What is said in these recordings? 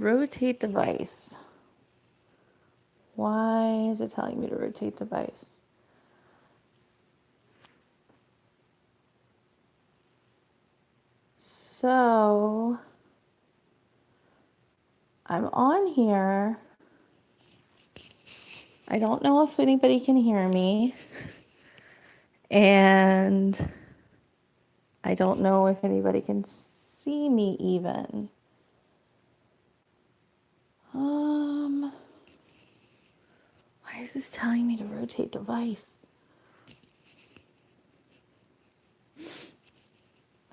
rotate device. Why is it telling me to rotate device? So I'm on here. I don't know if anybody can hear me. And I don't know if anybody can see me even. Why is this telling me to rotate device?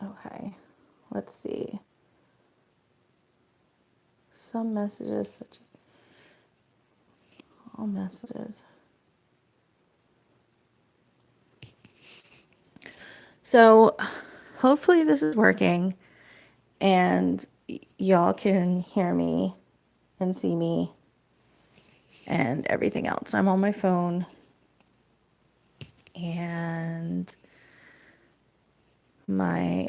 Okay, let's see. Some messages, such as all messages. So hopefully this is working and y'all can hear me and see me and everything else. I'm on my phone and not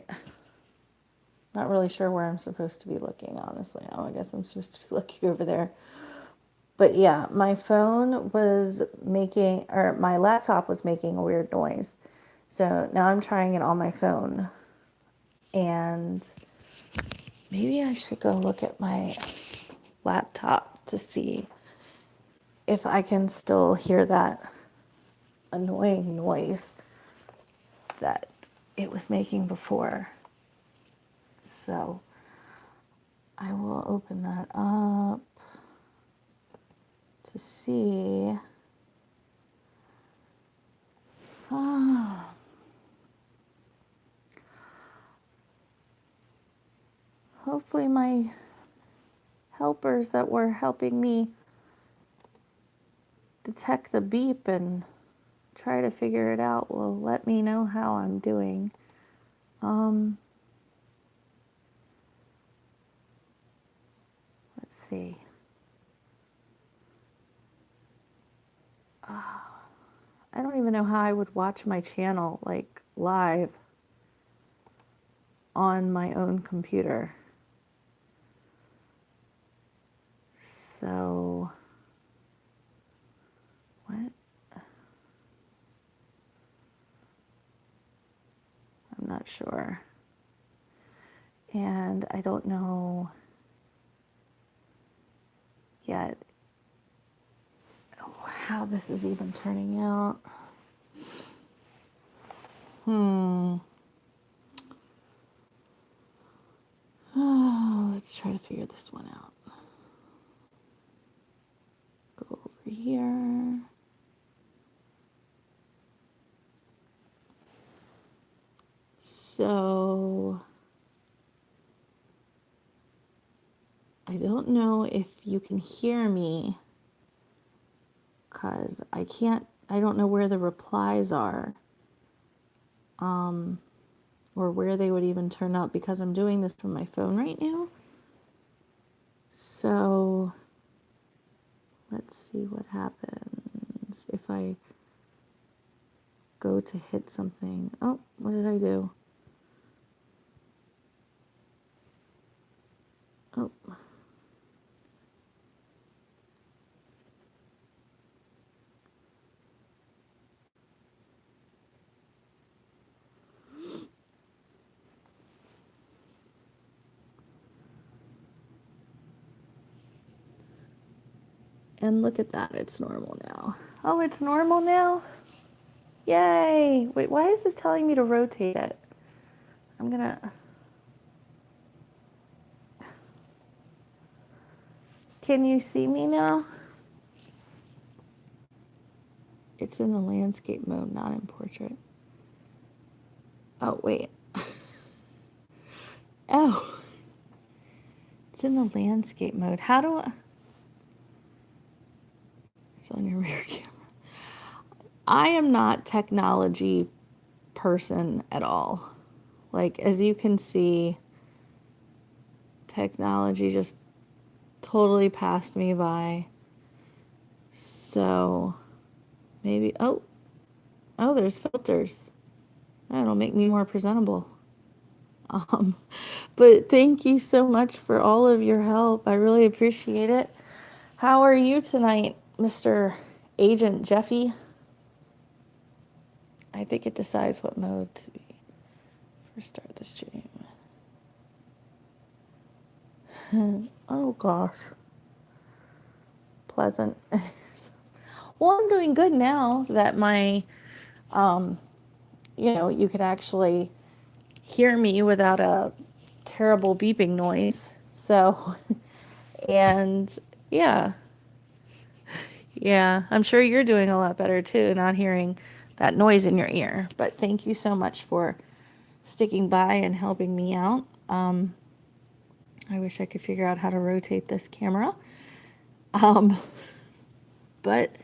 really sure where I'm supposed to be looking, honestly. Oh, I guess I'm supposed to be looking over there. But yeah, my phone was making, or my laptop was making a weird noise. So now I'm trying it on my phone. And maybe I should go look at my laptop to see if I can still hear that annoying noise that it was making before. So I will open that up to see. Hopefully my helpers that were helping me detect a beep and try to figure it out will let me know how I'm doing. Let's see. I don't even know how I would watch my channel like live on my own computer. So, what? I'm not sure. And I don't know yet how this is even turning out. Oh, let's try to figure this one out. Go over here. So I don't know if you can hear me because I don't know where the replies are, or where they would even turn up because I'm doing this from my phone right now. So let's see what happens if I go to hit something. Oh, what did I do? Oh. And look at that, it's normal now. Oh, it's normal now? Yay! Wait, why is this telling me to rotate it? I'm gonna... Can you see me now? It's in the landscape mode, not in portrait. Oh, wait. Oh. It's in the landscape mode. How do I... It's on your rear camera. I am not technology person at all. Like, as you can see, technology just totally passed me by. So, maybe... Oh, there's filters. That'll make me more presentable. Um, but thank you so much for all of your help. I really appreciate it. How are you tonight, Mr. Agent Jeffy? I think it decides what mode to be for start the stream. Oh gosh. Pleasant. Well, I'm doing good now that my, you could actually hear me without a terrible beeping noise. So, and yeah, yeah, I'm sure you're doing a lot better too, not hearing that noise in your ear. But thank you so much for sticking by and helping me out. I wish I could figure out how to rotate this camera. But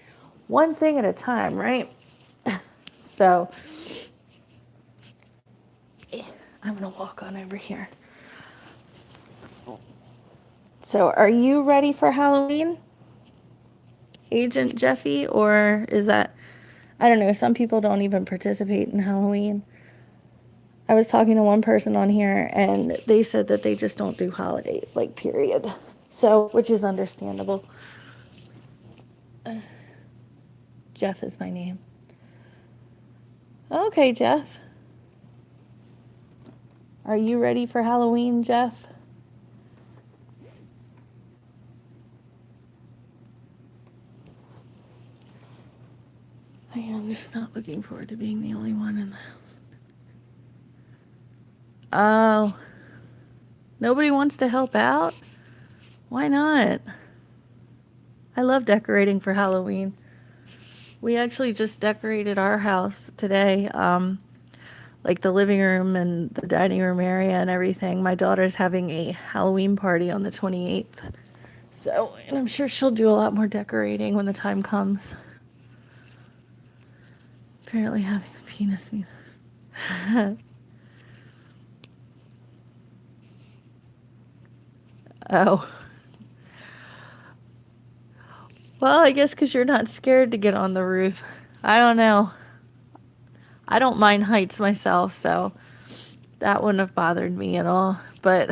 one thing at a time, right? So I'm going to walk on over here. So are you ready for Halloween, Agent Jeffy? Or is that, I don't know, some people don't even participate in Halloween. I was talking to one person on here and they said that they just don't do holidays, like, period. So, which is understandable. Jeff is my name. Okay, Jeff. Are you ready for Halloween, Jeff? I am just not looking forward to being the only one in the house. Oh, nobody wants to help out? Why not? I love decorating for Halloween. We actually just decorated our house today, like the living room and the dining room area and everything. My daughter's having a Halloween party on the 28th. So, and I'm sure she'll do a lot more decorating when the time comes. Apparently having a penis music. Oh. Well, I guess because you're not scared to get on the roof. I don't know. I don't mind heights myself, so that wouldn't have bothered me at all. But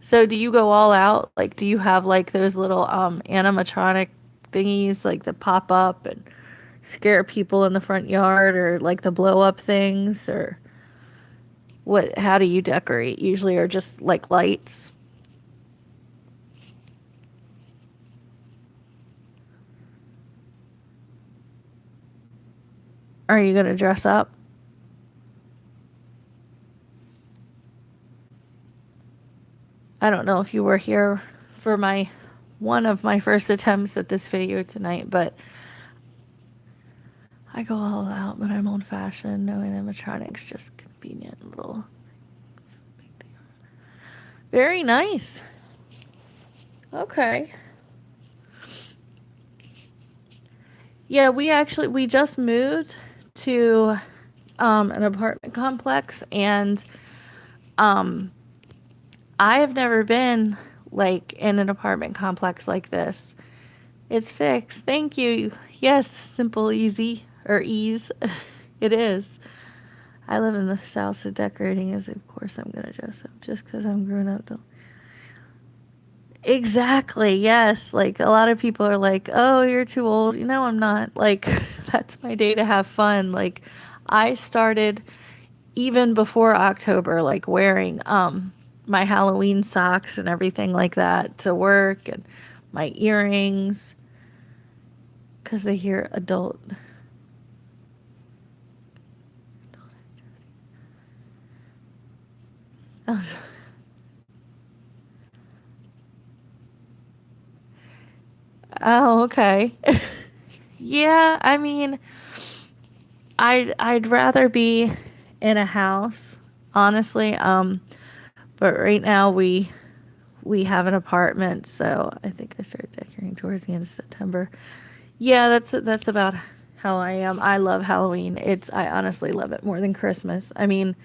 so do you go all out? Like, do you have like those little animatronic thingies like that pop up and scare people in the front yard, or like the blow up things, or what? How do you decorate usually, or just like lights? Are you gonna dress up? I don't know if you were here for my one of my first attempts at this video tonight, but I go all out, but I'm old fashioned. No animatronics, just convenient little. Very nice. Okay. Yeah, we just moved to an apartment complex, and I have never been like in an apartment complex like this. It's fixed. Thank you. Yes, simple, easy, or ease. It is. I live in the South, so decorating is, of course, I'm going to dress up just because I'm grown up. Exactly. Yes. Like a lot of people are like, oh, you're too old. I'm not. Like, that's my day to have fun. Like, I started even before October, like wearing my Halloween socks and everything like that to work, and my earrings because they hear adult. Oh, okay. Yeah, I mean, I'd rather be in a house, honestly. But right now we have an apartment, so I think I started decorating towards the end of September. Yeah, that's about how I am. I love Halloween. I honestly love it more than Christmas. I mean,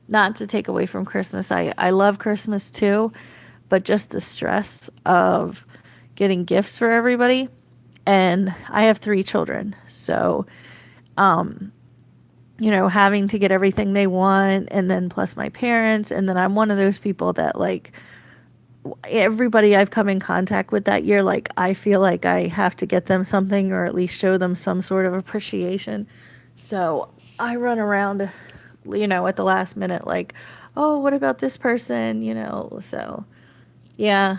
not to take away from Christmas. I love Christmas too, but just the stress of getting gifts for everybody. And I have 3 children. So having to get everything they want, and then plus my parents. And then I'm one of those people that, like, everybody I've come in contact with that year, like, I feel like I have to get them something or at least show them some sort of appreciation. So I run around, at the last minute, like, oh, what about this person? So yeah.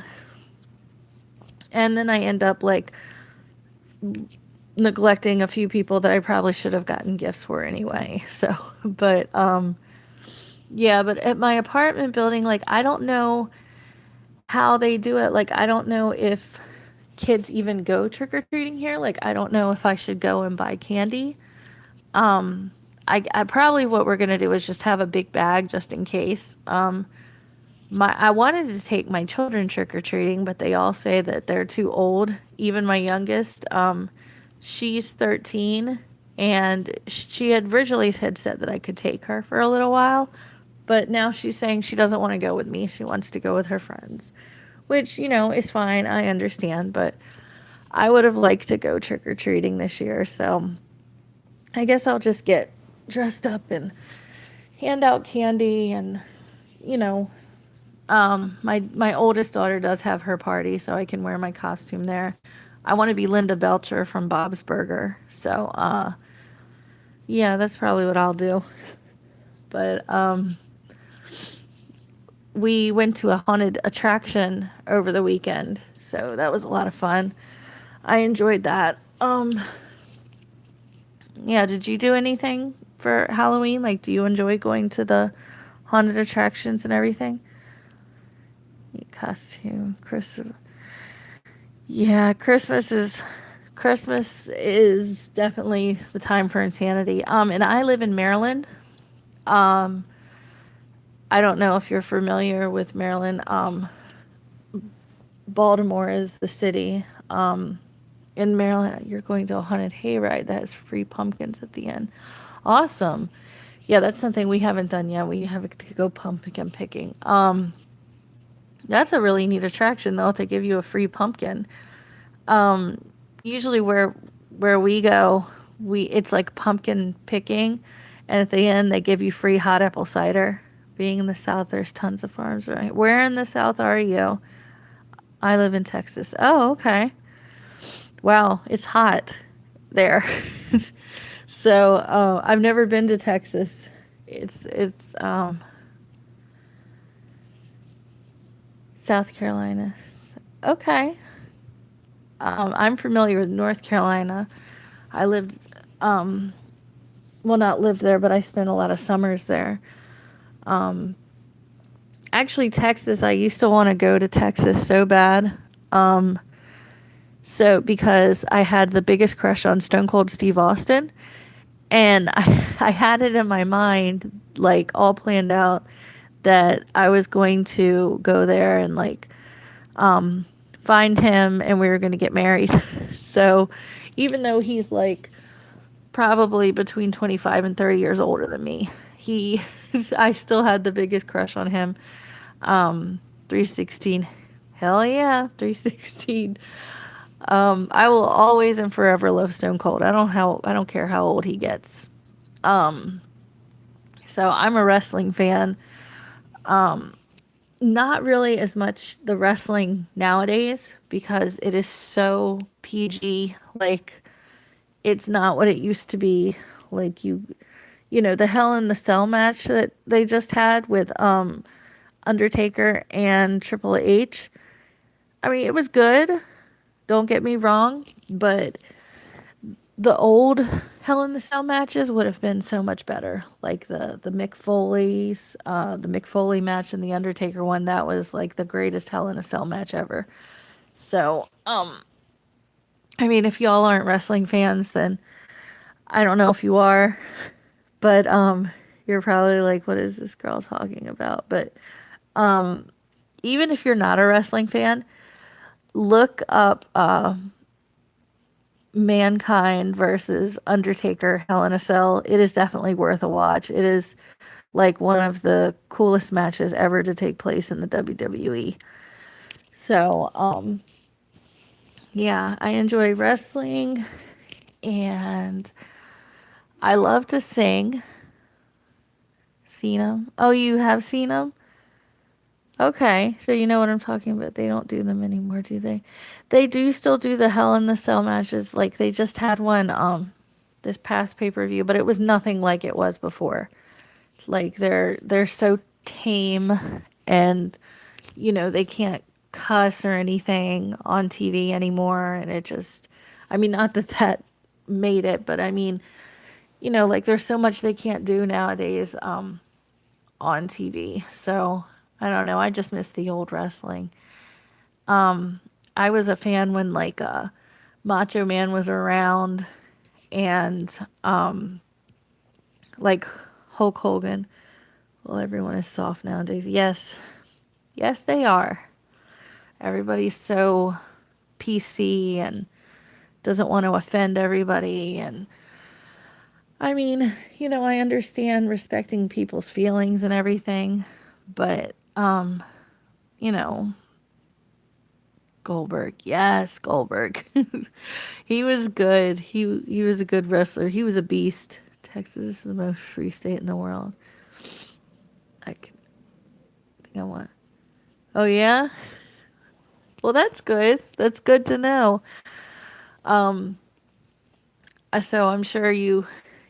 And then I end up, like, neglecting a few people that I probably should have gotten gifts for anyway. So, but yeah, but at my apartment building, like, I don't know how they do it. Like, I don't know if kids even go trick or treating here. Like, I don't know if I should go and buy candy. I probably, what we're gonna do is just have a big bag just in case. I wanted to take my children trick or treating, but they all say that they're too old. Even my youngest, she's 13, and she had originally had said that I could take her for a little while, but now she's saying she doesn't want to go with me. She wants to go with her friends, which, is fine. I understand, but I would have liked to go trick or treating this year, so I guess I'll just get dressed up and hand out candy. And you know my oldest daughter does have her party, so I can wear my costume there. I want to be Linda Belcher from Bob's Burger, so yeah, that's probably what I'll do. But we went to a haunted attraction over the weekend, so that was a lot of fun. I enjoyed that. Yeah, did you do anything for Halloween? Like, do you enjoy going to the haunted attractions and everything? Costume, Christmas. Yeah, Christmas is definitely the time for insanity. And I live in Maryland. Um, I don't know if you're familiar with Maryland. Baltimore is the city. In Maryland, you're going to a haunted hayride that has free pumpkins at the end. Awesome. Yeah, that's something we haven't done yet. We have to go pumpkin picking. That's a really neat attraction though. They give you a free pumpkin. Usually where we go, we it's like pumpkin picking, and at the end they give you free hot apple cider. Being in the South, there's tons of farms. Right? Where in the South are you? I live in Texas. Oh, okay. Wow, it's hot there. So I've never been to Texas. It's South Carolina. Okay. I'm familiar with North Carolina. I lived, well, not lived there, but I spent a lot of summers there. Actually, Texas, I used to want to go to Texas so bad. So because I had the biggest crush on Stone Cold Steve Austin, and I had it in my mind, like, all planned out, that I was going to go there and, like, find him and we were going to get married. So even though he's, like, probably between 25 and 30 years older than me, I still had the biggest crush on him. 316. Hell yeah, 316. I will always and forever love Stone Cold. I don't care how old he gets. So I'm a wrestling fan. Not really as much the wrestling nowadays because it is so PG. Like, it's not what it used to be. Like, the Hell in the Cell match that they just had with Undertaker and Triple H. I mean, it was good. Don't get me wrong, but the old Hell in the Cell matches would have been so much better. Like the Mick Foley match and the Undertaker one, that was like the greatest Hell in a Cell match ever. So, I mean, if y'all aren't wrestling fans, then I don't know if you are, but you're probably like, what is this girl talking about? But even if you're not a wrestling fan, look up Mankind versus Undertaker Hell in a Cell. It is definitely worth a watch. It is like one of the coolest matches ever to take place in the WWE. So, yeah, I enjoy wrestling, and I love to sing. Seen them. Oh, you have seen them? Okay, so you know what I'm talking about. They don't do them anymore, do they? They do still do the Hell in the Cell matches. Like they just had one this past pay-per-view, but it was nothing like it was before. Like they're so tame, and they can't cuss or anything on TV anymore, and it just, I mean, not that that made it, but I mean, like there's so much they can't do nowadays on TV. So I don't know. I just miss the old wrestling. I was a fan when like Macho Man was around, and like Hulk Hogan. Well, everyone is soft nowadays. Yes, yes, they are. Everybody's so PC and doesn't want to offend everybody. And I mean, I understand respecting people's feelings and everything, but you know, Goldberg. Yes, Goldberg. He was good. He was a good wrestler. He was a beast. Texas is the most free state in the world. I can, think I want. Oh yeah. Well, that's good. That's good to know. Um, so I'm sure you're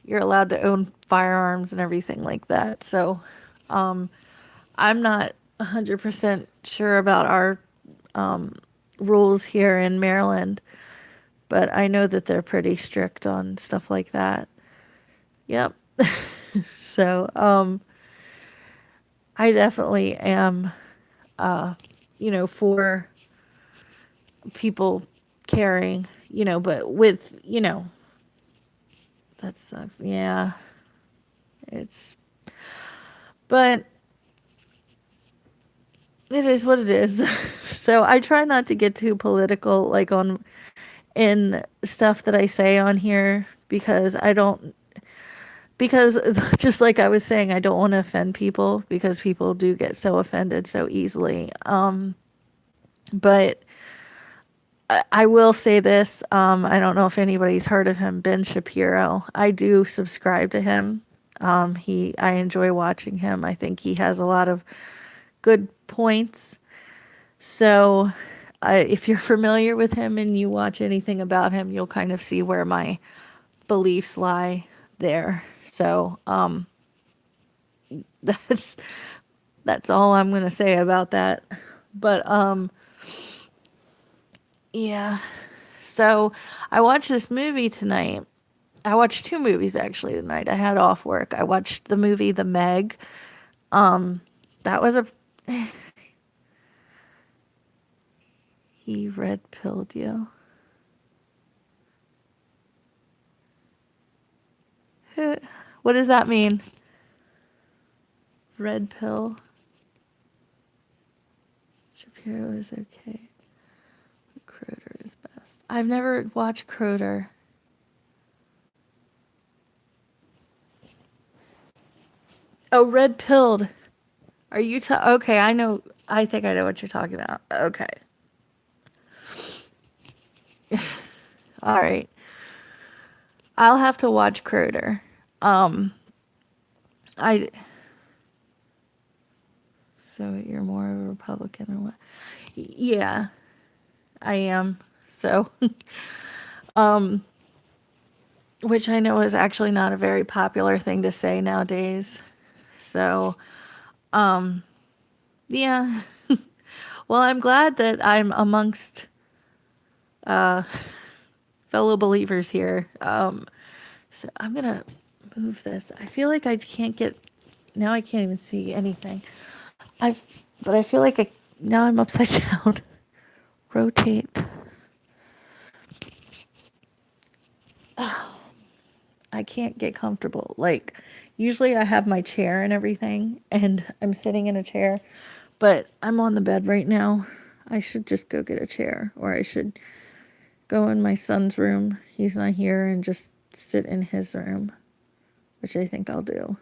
allowed to own firearms and everything like that. So, um, I'm not 100% sure about our rules here in Maryland, but I know that they're pretty strict on stuff like that. Yep. So, I definitely am, for people caring, but with, that sucks. Yeah. It's, but it is what it is. So I try not to get too political, like on in stuff that I say on here because I don't because just like I was saying, I don't want to offend people because people do get so offended so easily. But I will say this. I don't know if anybody's heard of him, Ben Shapiro. I do subscribe to him. I enjoy watching him. I think he has a lot of good points. So, if you're familiar with him and you watch anything about him, you'll kind of see where my beliefs lie there. So, that's that's all I'm gonna say about that. But yeah. So I watched this movie tonight. I watched two movies actually tonight. I had off work. I watched the movie The Meg. That was a he red pilled you. What does that mean? Red pill. Shapiro is okay. Croter is best. I've never watched Croter. Oh, red pilled. Are you okay, I know. I think I know what you're talking about. Okay. All right. I'll have to watch Croter. Um I so you're more of a Republican or what? Yeah, I am. So which I know is actually not a very popular thing to say nowadays. So, yeah. Well, I'm glad that I'm amongst fellow believers here. So I'm gonna move this. I feel like I can't get now. I can't even see anything. I but I feel like now I'm upside down. Rotate. I can't get comfortable. Like usually I have my chair and everything, and I'm sitting in a chair, but I'm on the bed right now. I should just go get a chair, or I should go in my son's room. He's not here, and just sit in his room, which I think I'll do.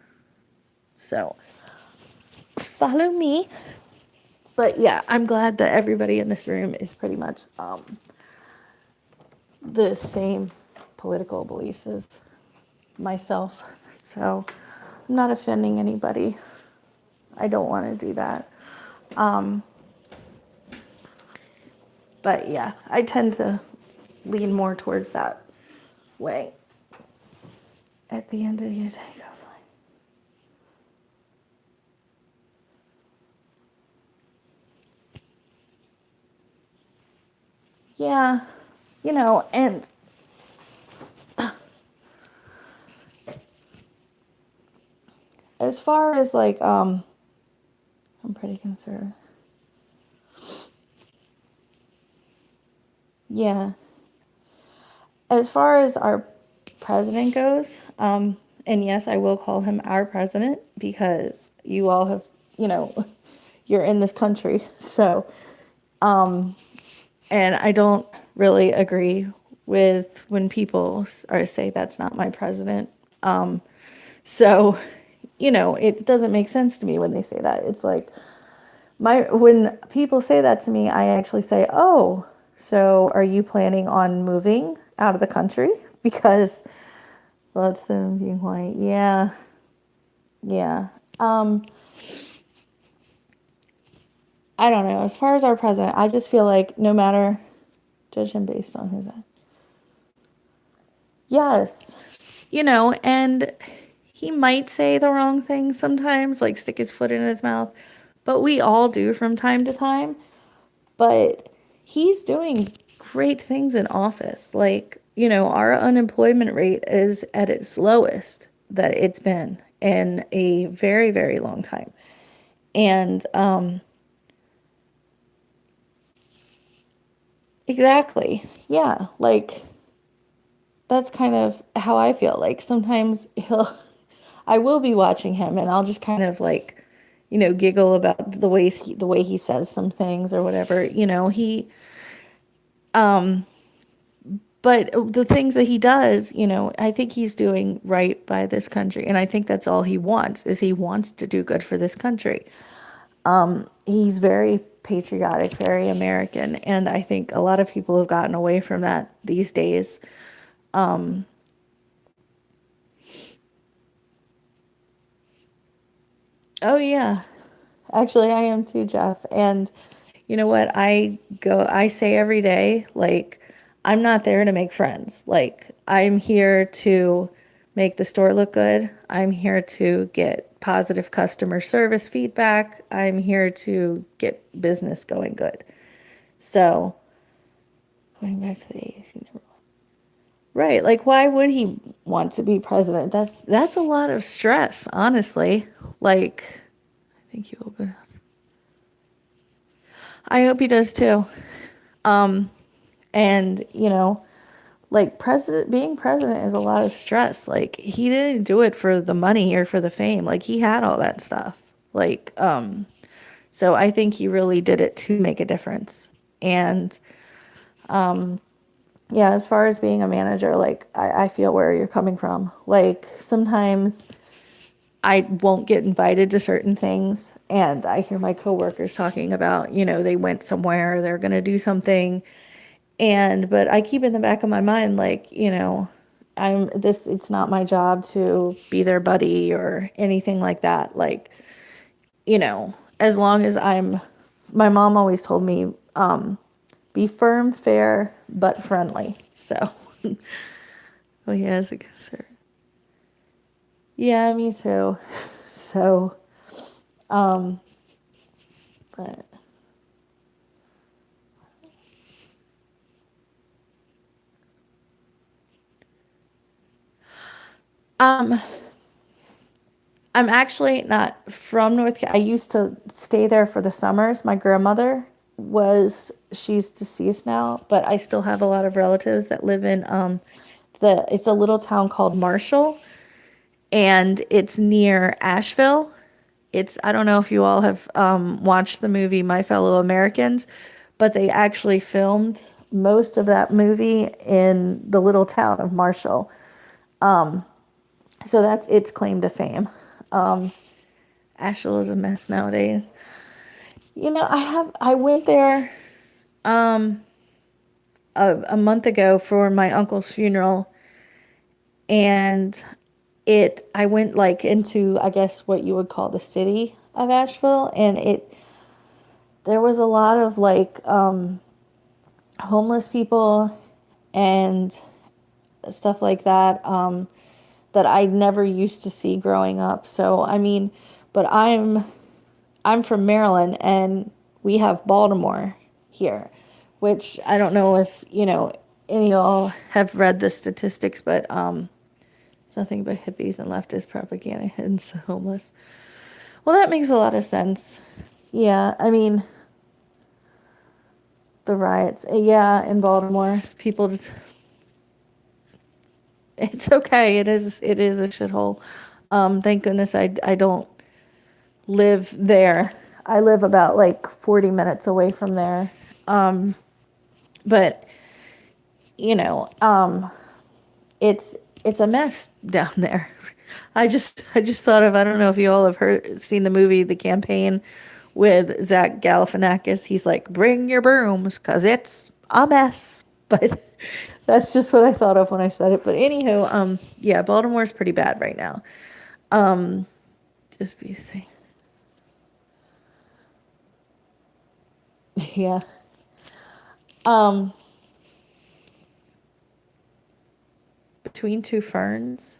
So, follow me. But yeah, I'm glad that everybody in this room is pretty much the same political beliefs as myself. So I'm not offending anybody. I don't want to do that. Um, but yeah, I tend to lean more towards that way at the end of the day. Yeah, and as far as like, I'm pretty concerned. Yeah. As far as our president goes, and yes, I will call him our president because you all have, you know, you're in this country. So, and I don't really agree with when people say that's not my president. So, it doesn't make sense to me when they say that. It's like when people say that to me, I actually say, "Oh, so are you planning on moving out of the country?" Because, well, that's them being white. Yeah, yeah. Um, I don't know. As far as our president, I just feel like no matter, judge him based on his. Yes, and he might say the wrong thing sometimes, like stick his foot in his mouth, but we all do from time to time. But he's doing great things in office. Like, our unemployment rate is at its lowest that it's been in a very, very long time. And exactly. Yeah, like that's kind of how I feel. Like sometimes I will be watching him and I'll just kind of like, giggle about the way he says some things or whatever. But the things that he does, I think he's doing right by this country. And I think that's all he wants is he wants to do good for this country. He's very patriotic, very American. And I think a lot of people have gotten away from that these days. Oh, yeah. Actually, I am too, Jeff. And you know what? I say every day, like, I'm not there to make friends. Like, I'm here to make the store look good. I'm here to get positive customer service feedback. I'm here to get business going good. So, going back to the 80s, right? Like, why would he want to be president? That's a lot of stress, honestly. Like, I think he will go. I hope he does too. And like being president is a lot of stress. Like he didn't do it for the money or for the fame. Like he had all that stuff. Like so I think he really did it to make a difference. And yeah, as far as being a manager, like I feel where you're coming from. Like sometimes I won't get invited to certain things and I hear my coworkers talking about, they went somewhere, they're going to do something. But I keep in the back of my mind, like, it's not my job to be their buddy or anything like that. Like, as long as my mom always told me, be firm, fair, but friendly. So, oh, yeah, as a concern. Yeah, me too. So, but, um, I'm actually not from North Carolina. I used to stay there for the summers. My grandmother she's deceased now, but I still have a lot of relatives that live in it's a little town called Marshall and it's near Asheville. I don't know if you all have watched the movie My Fellow Americans, but they actually filmed most of that movie in the little town of Marshall. So that's its claim to fame. Asheville is a mess nowadays. I went there a month ago for my uncle's funeral, and I went like into, I guess, what you would call the city of Asheville, and there was a lot of like homeless people and stuff like that, that I never used to see growing up. So I mean, but I'm from Maryland, and we have Baltimore here, which I don't know if any of y'all have read the statistics, but it's nothing but hippies and leftist propaganda and the homeless. Well, that makes a lot of sense. Yeah, I mean, the riots. Yeah, in Baltimore, people. It's okay. It is a shithole. Thank goodness I don't live there. I live about like 40 minutes away from there. But you know, it's it's a mess down there. I just thought of, I don't know if you all have seen the movie The Campaign with Zach Galifianakis. He's like, "Bring your brooms, 'cause it's a mess." But that's just what I thought of when I said it. But anywho, yeah, Baltimore's pretty bad right now. Um, just be safe. Yeah. Um, Between Two Ferns.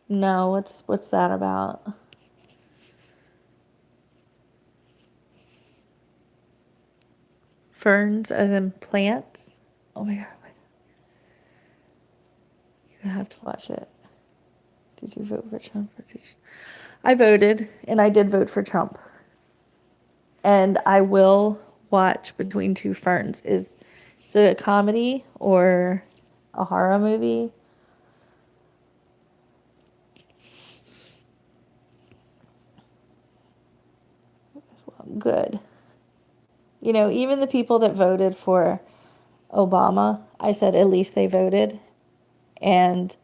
No, what's that about? Ferns as in plants? Oh my god, you have to watch it. Did you vote for Trump or did you? I voted, and I did vote for Trump. And I will watch Between Two Ferns. Is it a comedy or a horror movie? Good. Even the people that voted for Obama, I said at least they voted. And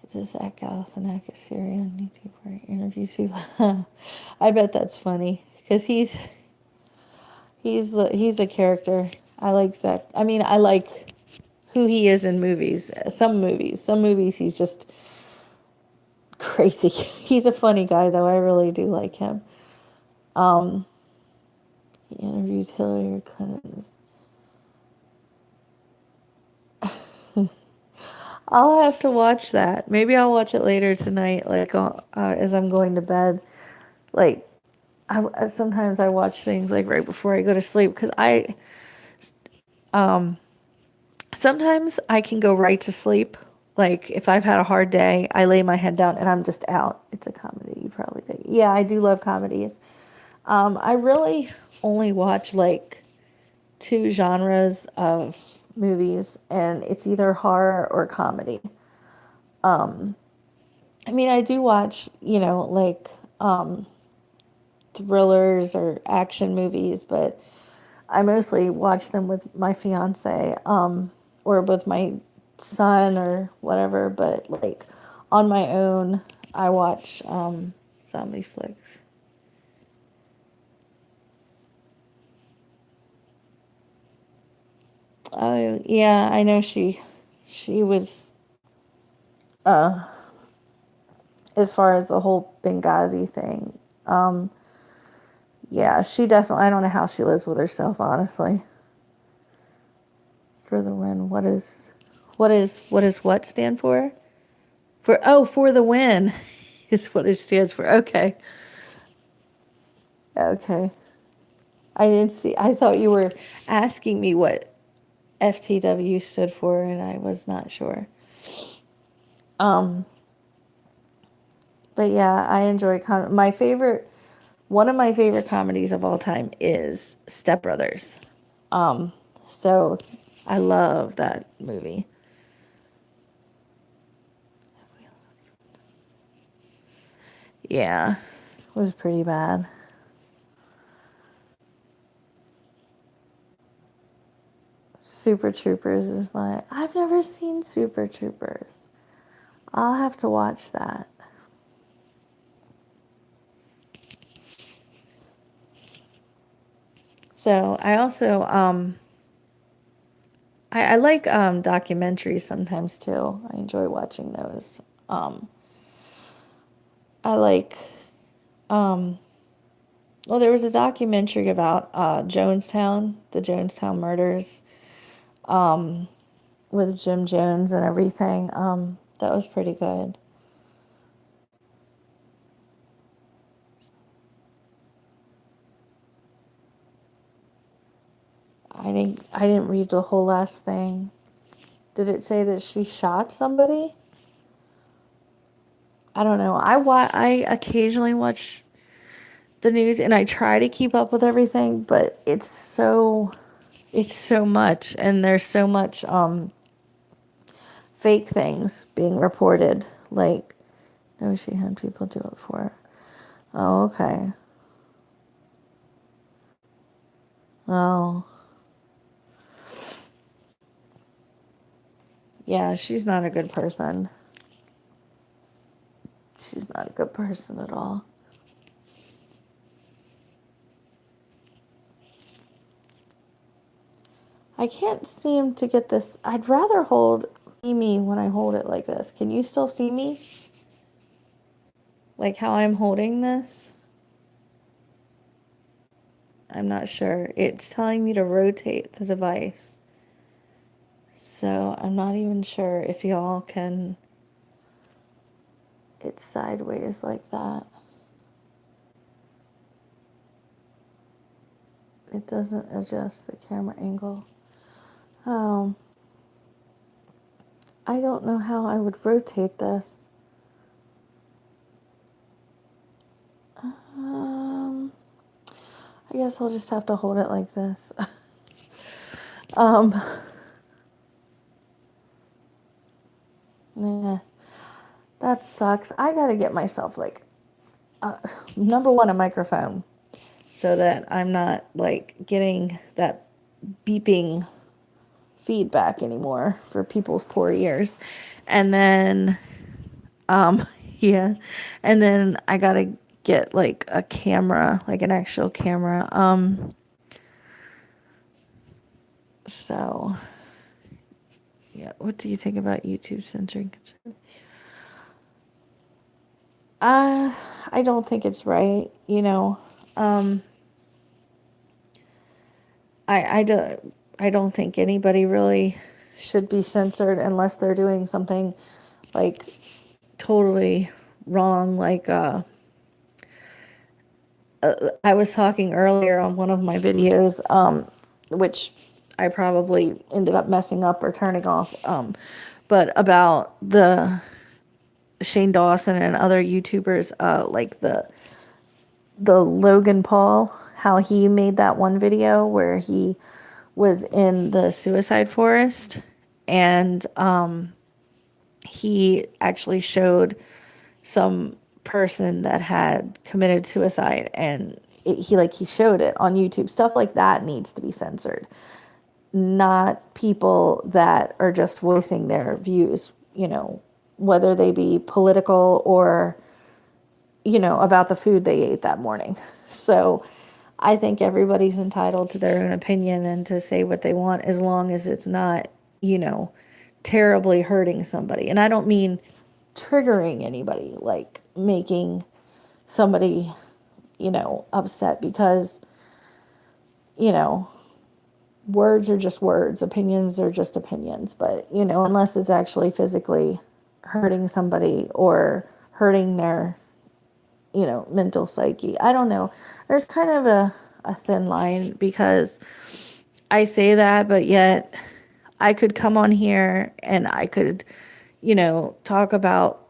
it's a Zach Galifianakis series on YouTube where he interviews people. I bet that's funny because he's a character. I like Zach. I mean, I like who he is in movies. Some movies he's just crazy. He's a funny guy though. I really do like him. Um, he interviews Hillary Clinton. I'll have to watch that. Maybe I'll watch it later tonight, like as I'm going to bed. Like, sometimes I watch things like right before I go to sleep because um, sometimes I can go right to sleep. Like if I've had a hard day, I lay my head down and I'm just out. It's a comedy. You probably think. Yeah, I do love comedies. I really only watch like two genres of movies, and it's either horror or comedy. I mean, I do watch, like thrillers or action movies, but I mostly watch them with my fiance, or with my son or whatever. But like on my own, I watch zombie flicks. Oh yeah, I know she was, uh as far as the whole Benghazi thing. Yeah, she definitely. I don't know how she lives with herself, honestly. For the win. What stand for? For the win is what it stands for. Okay. Okay. I didn't see. I thought you were asking me what FTW stood for, and I was not sure. Um, but yeah, I enjoy my favorite. One of my favorite comedies of all time is Step Brothers. Um, so I love that movie. Yeah, it was pretty bad. Super Troopers is my. I've never seen Super Troopers. I'll have to watch that. So I also I like documentaries sometimes too. I enjoy watching those. I like, um, well, there was a documentary about Jonestown, the Jonestown murders, um, with Jim Jones and everything. That was pretty good. I didn't read the whole last thing. Did it say that she shot somebody? I don't know. I occasionally watch the news and I try to keep up with everything, but it's so much and there's so much fake things being reported. Like, no, she had people do it for her. Oh, okay. Oh, yeah, she's not a good person. She's not a good person at all. I can't seem to get this. I'd rather see me when I hold it like this. Can you still see me? Like how I'm holding this? I'm not sure. It's telling me to rotate the device. So I'm not even sure if y'all can. It's sideways like that. It doesn't adjust the camera angle. Um, I don't know how I would rotate this. Um, I guess I'll just have to hold it like this. um, yeah, that sucks. I gotta get myself like, number one, a microphone so that I'm not like getting that beeping feedback anymore for people's poor ears. And then, um, yeah, and then I gotta get like a camera, like an actual camera. So yeah, what do you think about YouTube censoring? Uh, I don't think it's right. Um, I don't think anybody really should be censored unless they're doing something like totally wrong. Like, I was talking earlier on one of my videos, which I probably ended up messing up or turning off, but about the Shane Dawson and other YouTubers, like the Logan Paul, how he made that one video where he was in the suicide forest and he actually showed some person that had committed suicide and he showed it on YouTube. Stuff like that needs to be censored. Not people that are just voicing their views, whether they be political or about the food they ate that morning. So I think everybody's entitled to their own opinion and to say what they want as long as it's not, terribly hurting somebody. And I don't mean triggering anybody, like making somebody, upset because, you know, words are just words, opinions are just opinions. But, unless it's actually physically hurting somebody or hurting their mental psyche. I don't know. There's kind of a thin line because I say that, but yet I could come on here and I could, talk about,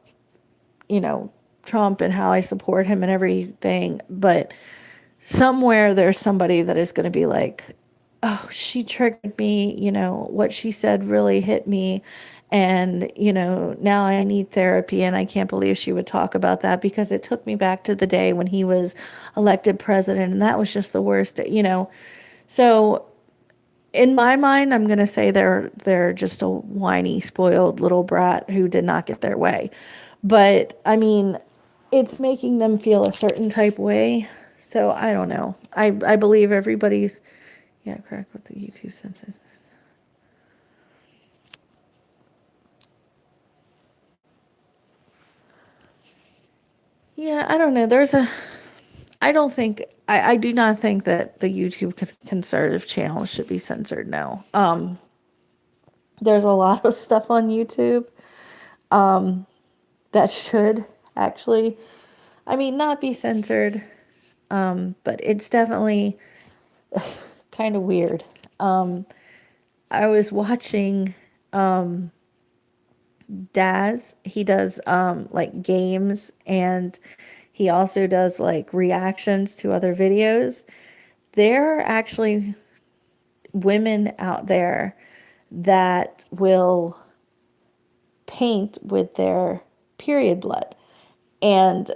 you know, Trump and how I support him and everything. But somewhere there's somebody that is going to be like, oh, she triggered me, what she said really hit me. And, now I need therapy. And I can't believe she would talk about that because it took me back to the day when he was elected president. And that was just the worst. So in my mind, I'm going to say they're just a whiny, spoiled little brat who did not get their way. But I mean, it's making them feel a certain type way. So I don't know. I believe everybody's, yeah, correct with the YouTube sentence. Yeah, I don't know. I do not think that the YouTube conservative channel should be censored. No. There's a lot of stuff on YouTube that should actually, I mean, not be censored, but it's definitely kind of weird. I was watching Daz. He does like games, and he also does like reactions to other videos. There are actually women out there that will paint with their period blood. And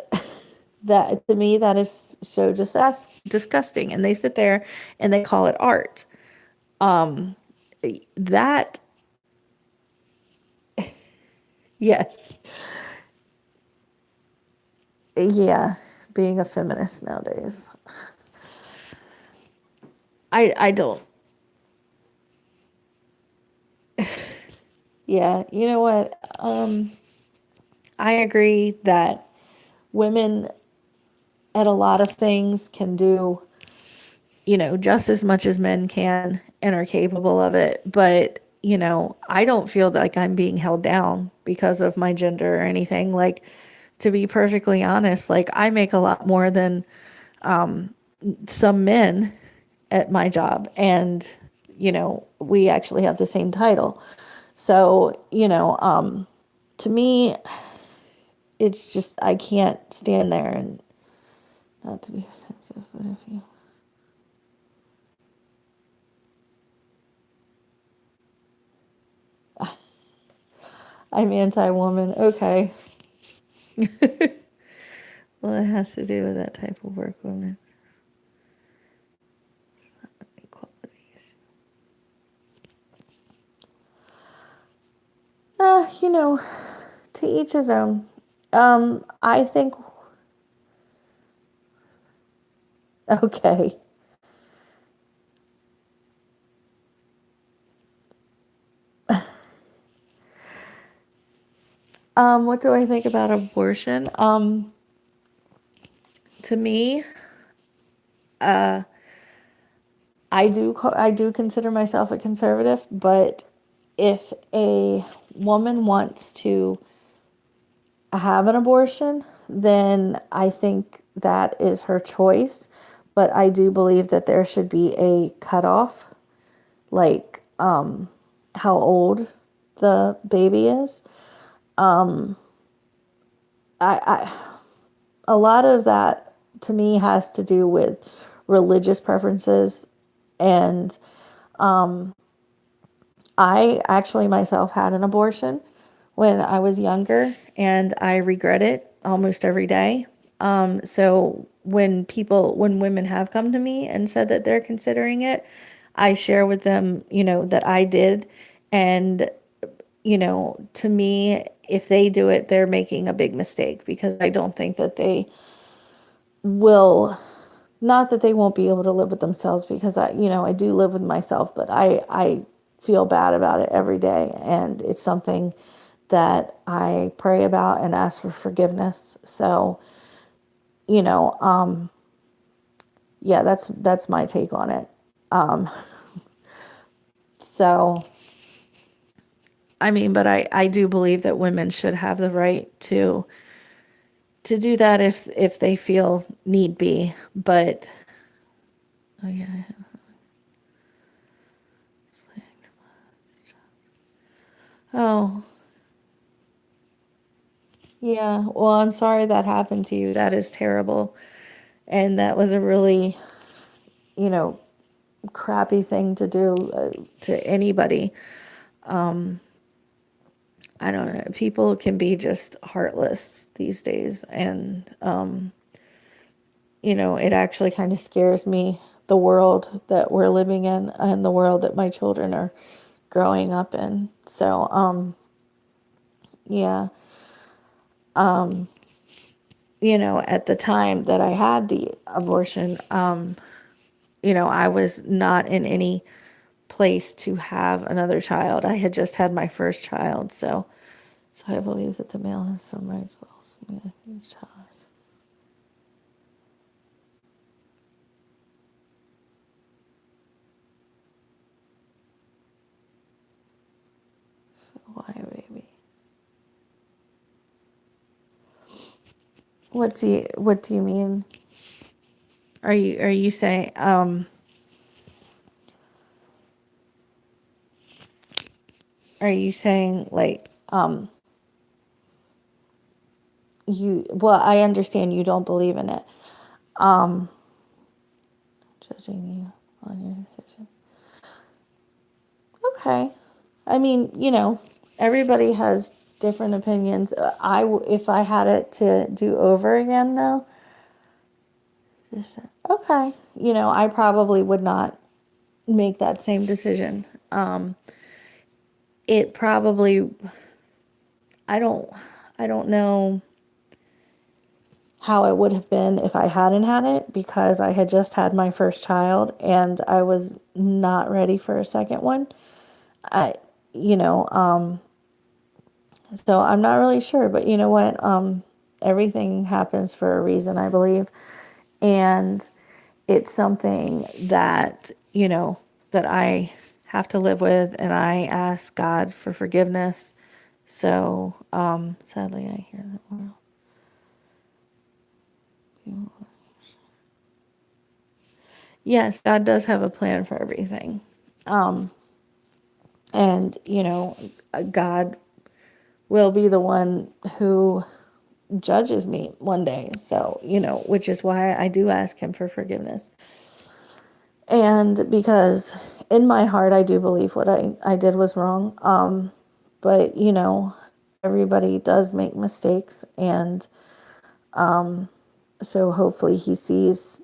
that, to me, that is so disgusting. And they sit there and they call it art. That, yes. Yeah, being a feminist nowadays. I don't. Yeah, you know what? I agree that women at a lot of things can do, just as much as men can and are capable of it. But, I don't feel like I'm being held down because of my gender or anything. Like, to be perfectly honest, like, I make a lot more than some men at my job. And, we actually have the same title. So, to me, it's just, I can't stand there and not to be offensive, but if you, I'm anti-woman. Okay. Well, it has to do with that type of work, woman. Equality. Uh, you know, to each his own. I think, okay. What do I think about abortion? To me, I do consider myself a conservative, but if a woman wants to have an abortion, then I think that is her choice. But I do believe that there should be a cutoff, like how old the baby is. I a lot of that to me has to do with religious preferences, and I actually myself had an abortion when I was younger, and I regret it almost every day. So when women have come to me and said that they're considering it, I share with them, that I did. And, to me, if they do it, they're making a big mistake, because I don't think that they will, not that they won't be able to live with themselves, because I do live with myself, but I feel bad about it every day. And it's something that I pray about and ask for forgiveness. So, you know, um, yeah, that's my take on it. So, I mean, but I do believe that women should have the right to do that if they feel need be. But oh yeah. Oh, yeah. Well, I'm sorry that happened to you. That is terrible. And that was a really, you know, crappy thing to do to anybody. I don't know. People can be just heartless these days. And, it actually kind of scares me, the world that we're living in and the world that my children are growing up in. So, yeah. At the time that I had the abortion, I was not in any place to have another child. I had just had my first child. So I believe that the male has some rights, but ultimately I think the child has. Why, baby? What do you mean? Are you saying are you saying like you well, I understand you don't believe in it. Um Judging you on your decision. Okay. I mean, everybody has different opinions. If I had it to do over again though, okay. I probably would not make that same decision. It probably I don't I don't know how it would have been if I hadn't had it because I had just had my first child and I was not ready for a second one. I you know, so I'm not really sure, but you know what? Everything happens for a reason, I believe. And it's something that, that I have to live with and I ask God for forgiveness. So, sadly I hear that more. Yes, God does have a plan for everything. Um, and, God will be the one who judges me one day. So, which is why I do ask him for forgiveness. And because in my heart, I do believe what I did was wrong. But, everybody does make mistakes. And so hopefully he sees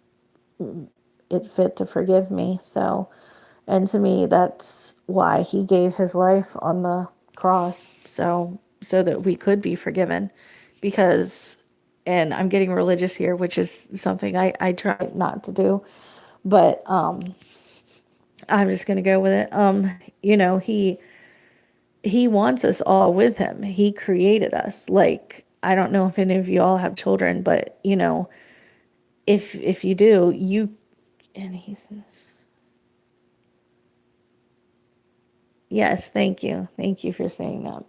it fit to forgive me. So, and to me, that's why he gave his life on the cross. So that we could be forgiven because, and I'm getting religious here, which is something I try not to do, but, I'm just going to go with it. He wants us all with him. He created us. Like, I don't know if any of you all have children, but if you do, and he says, yes, thank you. Thank you for saying that.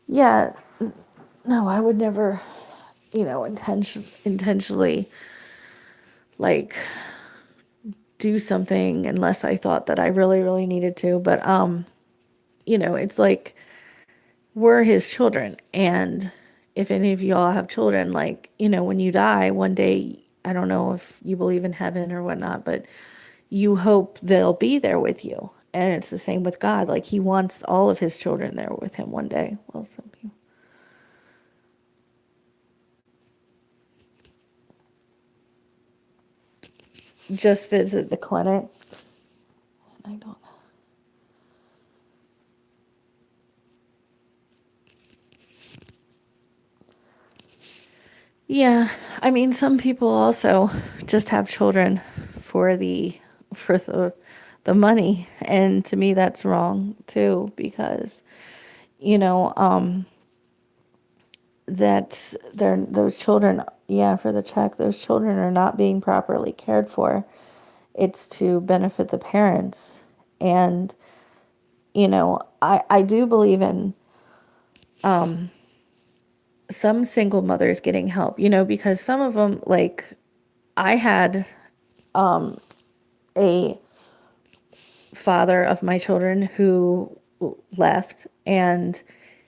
Yeah, no, I would never, intentionally like do something unless I thought that I really, really needed to. But it's like we're his children. And if any of you all have children, like, when you die one day, I don't know if you believe in heaven or whatnot, but you hope they'll be there with you. And it's the same with God. Like, he wants all of his children there with him one day. Well, some people. Just visit the clinic. I don't know. Yeah, I mean, some people also just have children for the money, and to me that's wrong too because you know that's those children, yeah, for the check, those children are not being properly cared for. It's to benefit the parents. And I do believe in some single mothers getting help, because some of them, like, I had a father of my children who left and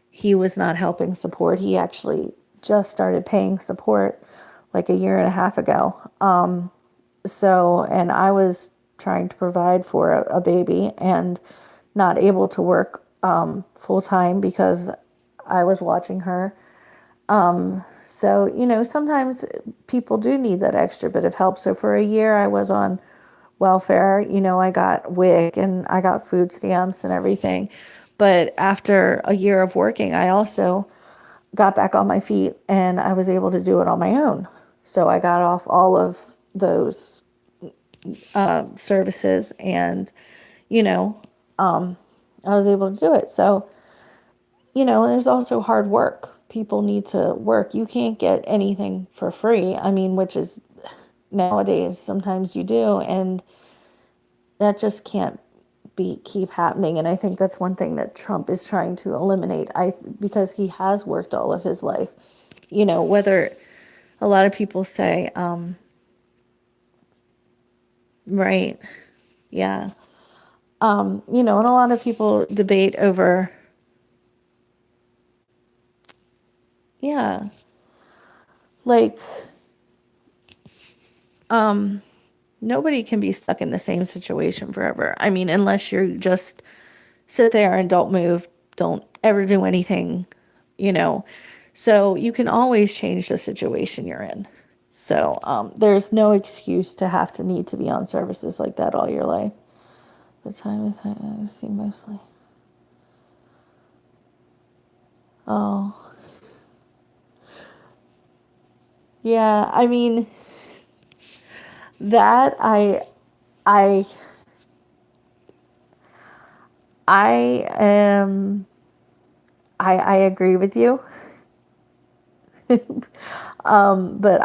he was not helping support. He actually just started paying support like a year and a half ago. And I was trying to provide for a baby and not able to work full time because I was watching her. So, sometimes people do need that extra bit of help. So for a year, I was on welfare. I got WIC and I got food stamps and everything. But after a year of working, I also got back on my feet and I was able to do it on my own. So I got off all of those services and, you know, I was able to do it. So, there's also hard work. People need to work. You can't get anything for free. I mean, which is nowadays, sometimes you do. And that just can't keep happening. And I think that's one thing that Trump is trying to eliminate. Because he has worked all of his life, whether a lot of people say, right, yeah, and a lot of people debate over, yeah, like, nobody can be stuck in the same situation forever. I mean, unless you just sit there and don't move, don't ever do anything, you know. So you can always change the situation you're in. So there's no excuse to have to need to be on services like that all your life. The time is I see mostly. Oh, yeah. I mean, that I I am I agree with you. But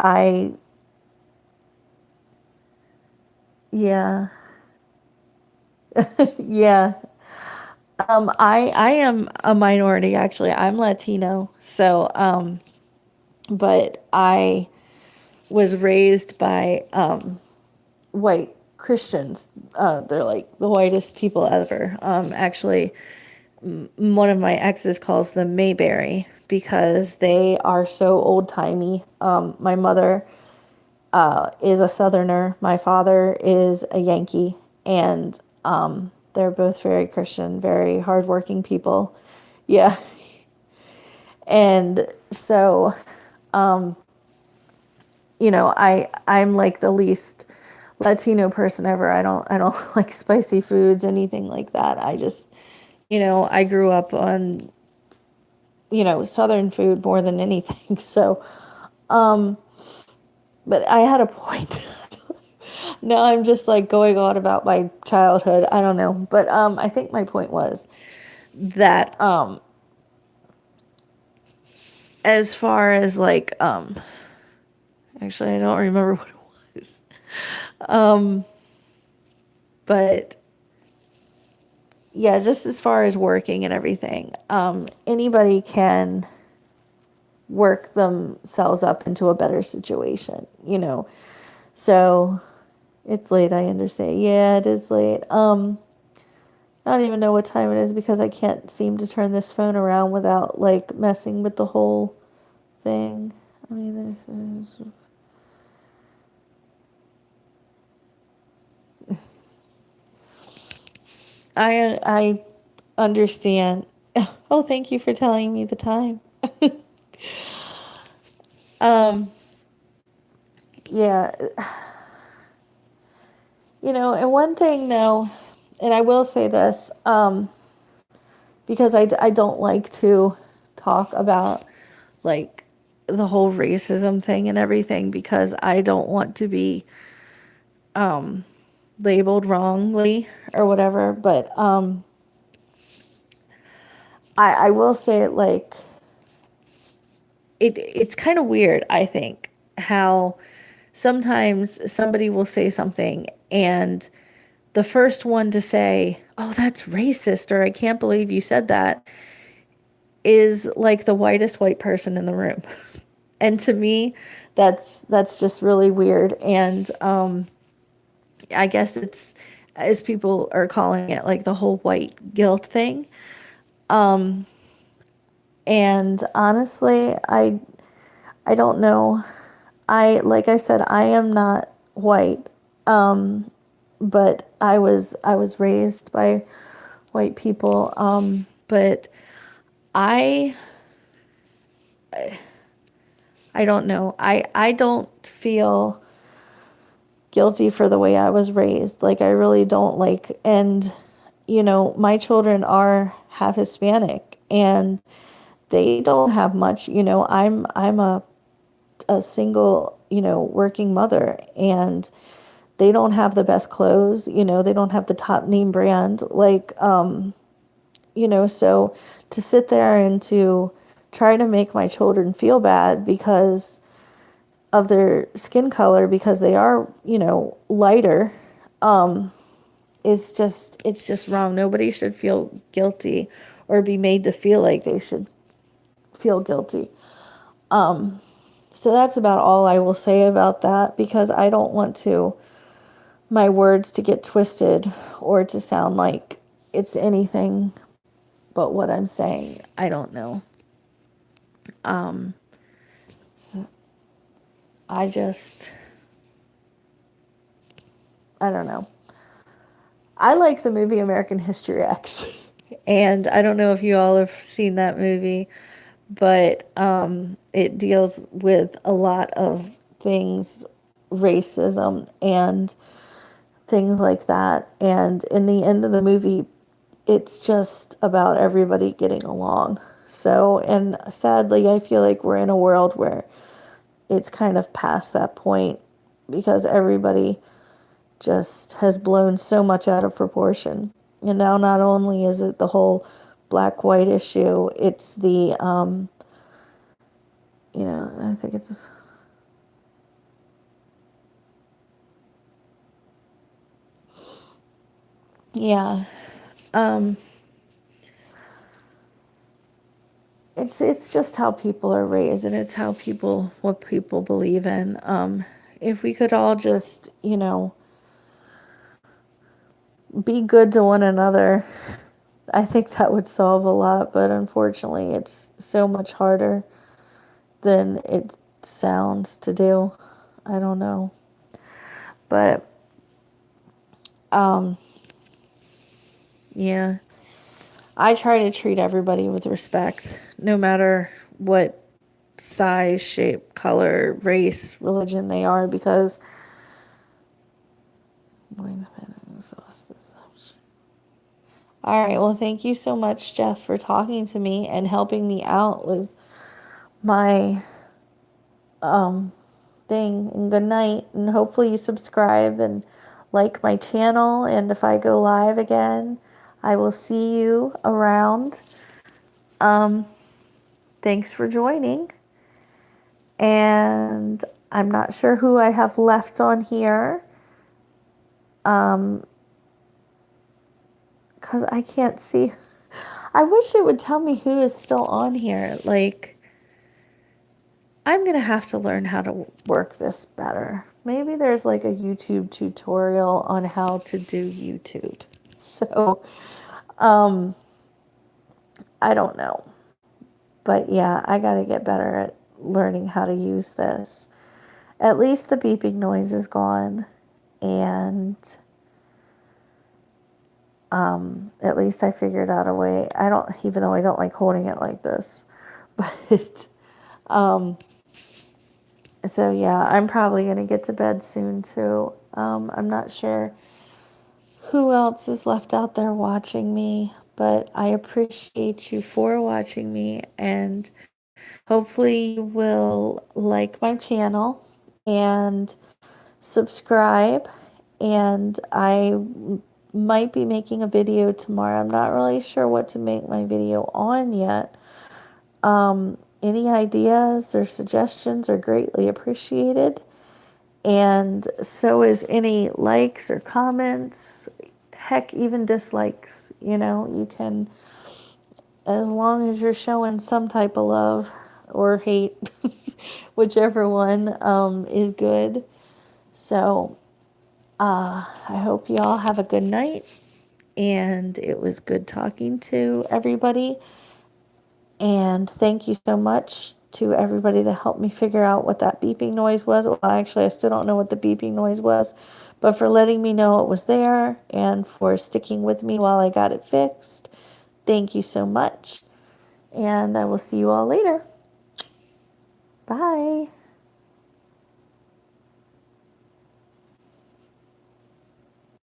yeah, yeah. I am a minority actually. I'm Latino, so but I was raised by white Christians. They're like the whitest people ever. Actually, one of my exes calls them Mayberry because they are so old timey. My mother is a Southerner. My father is a Yankee, and they're both very Christian, very hardworking people. Yeah, and so I'm like the least Latino person ever. I don't like spicy foods, anything like that. I just I grew up on Southern food more than anything. So, but I had a point. Now I'm just like going on about my childhood. I don't know, but I think my point was that as far as like actually I don't remember what it was. But yeah, just as far as working and everything, anybody can work themselves up into a better situation. So it's late, I understand. Yeah, it is late. I don't even know what time it is because I can't seem to turn this phone around without like messing with the whole thing. I mean, I understand. Oh, thank you for telling me the time. Yeah, and one thing though, and I will say this, because I don't like to talk about like the whole racism thing and everything because I don't want to be labeled wrongly or whatever. But I will say it like it's kind of weird, I think, how sometimes somebody will say something and the first one to say, "Oh, that's racist," or "I can't believe you said that," is like the whitest white person in the room. And to me, that's just really weird. And I guess it's, as people are calling it, like the whole white guilt thing. And honestly, I don't know. Like I said, I am not white. But I was raised by white people. But I I don't know. I don't feel guilty for the way I was raised. Like I really don't like. And my children are half Hispanic and they don't have much. I'm a single, working mother, and they don't have the best clothes. They don't have the top name brand. Like so to sit there and to try to make my children feel bad because of their skin color, because they are, lighter, it's just wrong. Nobody should feel guilty or be made to feel like they should feel guilty. So that's about all I will say about that, because I don't want to my words to get twisted or to sound like it's anything but what I'm saying. I don't know. So I just I don't know. I like the movie American History X. And I don't know if you all have seen that movie, but it deals with a lot of things, racism and things like that. And in the end of the movie, it's just about everybody getting along. So, and sadly, I feel like we're in a world where it's kind of past that point because everybody just has blown so much out of proportion. And now not only is it the whole black white issue, it's the I think it's yeah. Um it's just how people are raised, and it's how people what people believe in. If we could all just, be good to one another, I think that would solve a lot, but unfortunately it's so much harder than it sounds to do. I don't know. But yeah, I try to treat everybody with respect, no matter what size, shape, color, race, religion they are, because wait a minute, all right, well, thank you so much, Jeff, for talking to me and helping me out with my thing. And good night. And hopefully you subscribe and like my channel. And if I go live again, I will see you around. Thanks for joining. And I'm not sure who I have left on here. Because I can't see. I wish it would tell me who is still on here. Like, I'm going to have to learn how to work this better. Maybe there's like a YouTube tutorial on how to do YouTube. So, I don't know. But yeah, I got to get better at learning how to use this. At least the beeping noise is gone. And at least I figured out a way. I don't, even though I don't like holding it like this. But so yeah, I'm probably going to get to bed soon too. I'm not sure who else is left out there watching me, but I appreciate you for watching me, and hopefully you will like my channel and subscribe. And I might be making a video tomorrow. I'm not really sure what to make my video on yet. Any ideas or suggestions are greatly appreciated. And so is any likes or comments, heck, even dislikes. You can, as long as you're showing some type of love or hate, whichever one is good. So I hope you all have a good night. And it was good talking to everybody. And thank you so much to everybody that helped me figure out what that beeping noise was. Well, actually, I still don't know what the beeping noise was, but for letting me know it was there and for sticking with me while I got it fixed. Thank you so much. And I will see you all later. Bye.